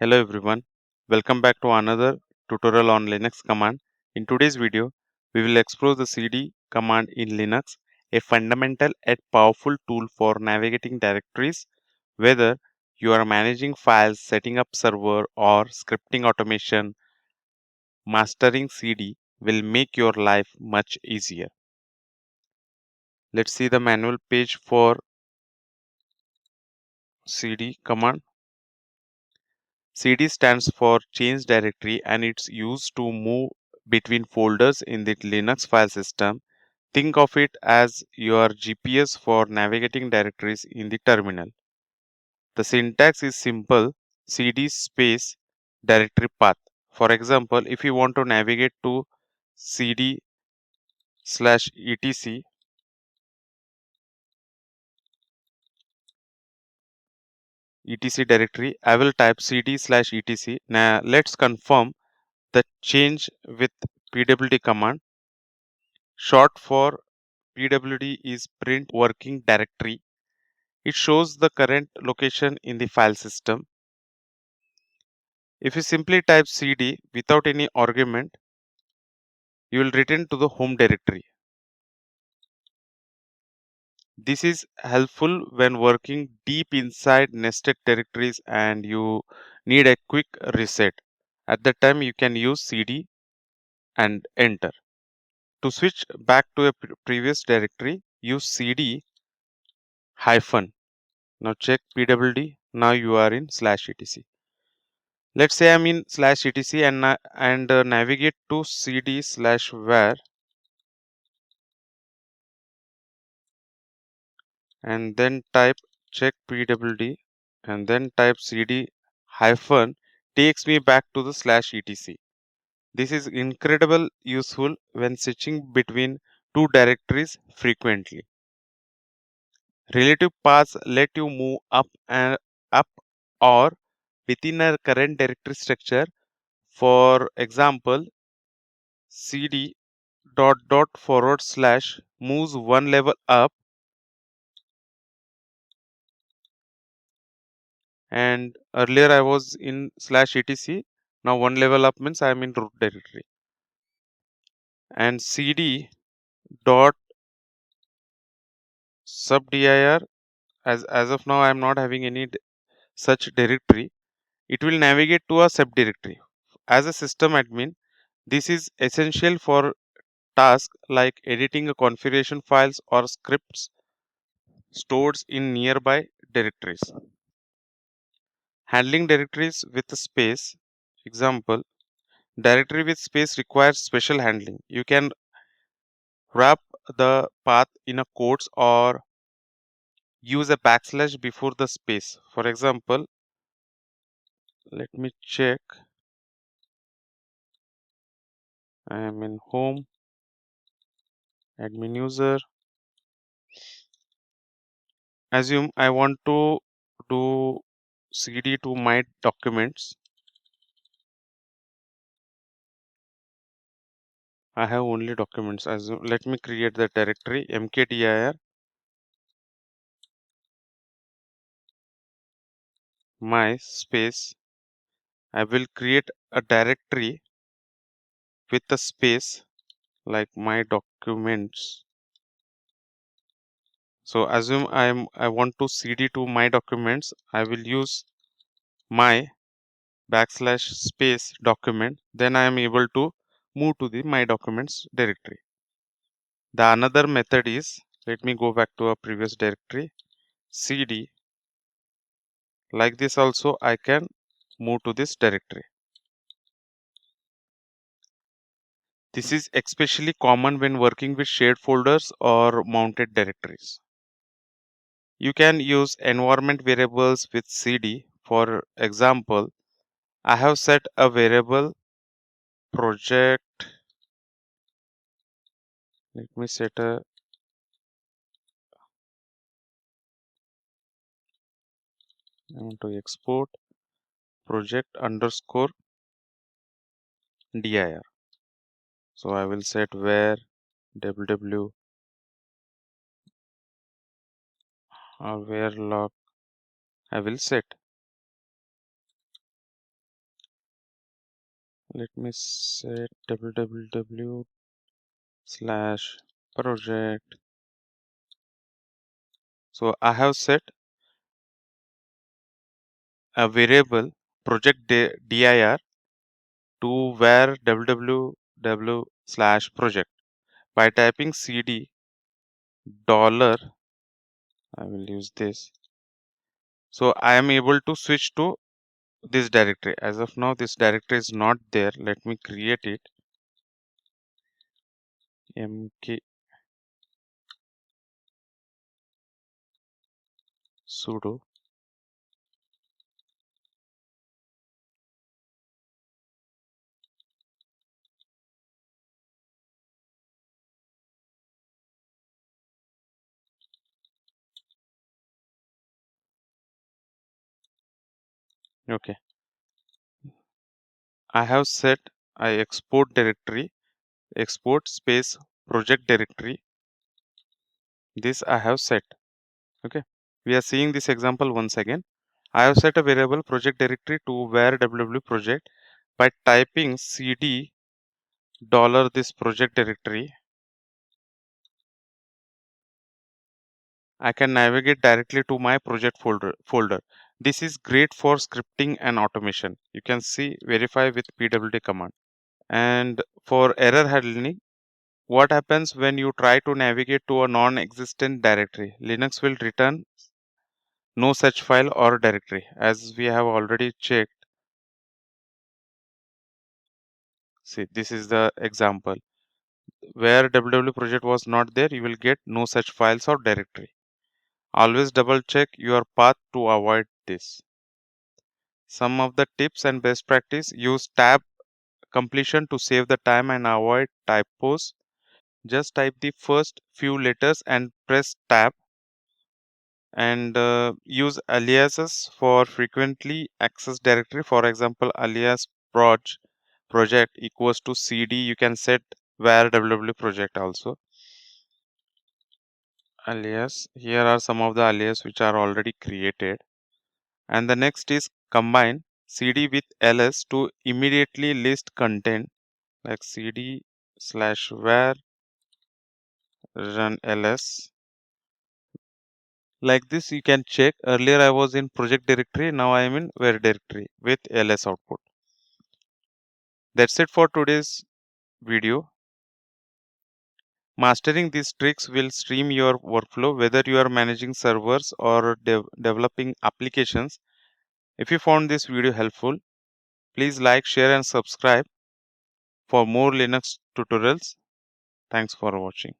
Hello everyone, welcome back to another tutorial on Linux command. In today's video, we will explore the cd command in Linux, a fundamental yet powerful tool for navigating directories, whether you are managing files, setting up server or scripting automation. Mastering cd will make your life much easier. Let's see the manual page for cd command. cd stands for change directory and it's used to move between folders in the Linux file system. Think of it as your GPS for navigating directories in the terminal. The syntax is simple: cd space directory path. For example, if you want to navigate to cd slash etc directory, I will type cd slash etc. Now let's confirm the change with pwd command. Short for pwd is print working directory. It shows the current location in the file system. If you simply type cd without any argument, you will return to the home directory. This is helpful when working deep inside nested directories and you need a quick reset. At that time, you can use cd and enter. To switch back to a previous directory, use cd hyphen. Now check pwd. Now you are in slash etc. Let's say I'm in slash etc and navigate to cd slash var and then type check pwd and then type cd hyphen takes me back to the slash etc. This is incredible useful when switching between two directories frequently. Relative paths let you move up or within a current directory structure. For example, cd forward slash moves one level up, and earlier I was in slash etc. Now one level up means I am in root directory. And cd dot subdir, as of now I am not having any such directory. It will navigate to a subdirectory. As a system admin, this is essential for tasks like editing a configuration files or scripts stored in nearby directories. Handling directories with space. Example, directory with space requires special handling. You can wrap the path in a quotes or use a backslash before the space. For example, let me check. I am in home, admin user. Assume I want to do cd to my documents. I have only documents. Assume, let me create the directory mkdir my space. I will create a directory with a space like my documents. So assume I want to cd to my documents. I will use my backslash space document. Then I am able to move to the my documents directory. The another method is, let me go back to a previous directory, cd. Like this also I can move to this directory. This is especially common when working with shared folders or mounted directories. You can use environment variables with cd. For example, I have set a variable project. Let me set a I want to export project underscore dir. So I will set where www or where log I will set. let me set www/project. So I have set a variable project dir to where www/project. By typing cd dollar, I will use this. So I am able to switch to this directory. As of now, this directory is not there. Let me create it. Mk sudo. Okay. I have set I export directory, export space project directory. This I have set. Okay. We are seeing this example once again. I have set a variable project directory to where www project by typing cd dollar this project directory. I can navigate directly to my project folder. This is great for scripting and automation. You can see verify with pwd command. And for error handling, what happens when you try to navigate to a non-existent directory? Linux will return no such file or directory. As we have already checked, see this is the example. Where www project was not there, you will get no such files or directory. Always double check your path to avoid this. Some of the tips and best practice: use tab completion to save the time and avoid typos. Just type the first few letters and press tab, and use aliases for frequently accessed directory. For example, alias project equals to cd. You can set where www project also. Alias, here are some of the alias which are already created. And the next is combine cd with ls to immediately list content, like cd slash where run ls. Like this you can check. Earlier I was in project directory, now I am in where directory with ls output. That's it for today's video. Mastering these tricks will stream your workflow, whether you are managing servers or developing applications. If you found this video helpful, please like, share and subscribe for more Linux tutorials. Thanks for watching.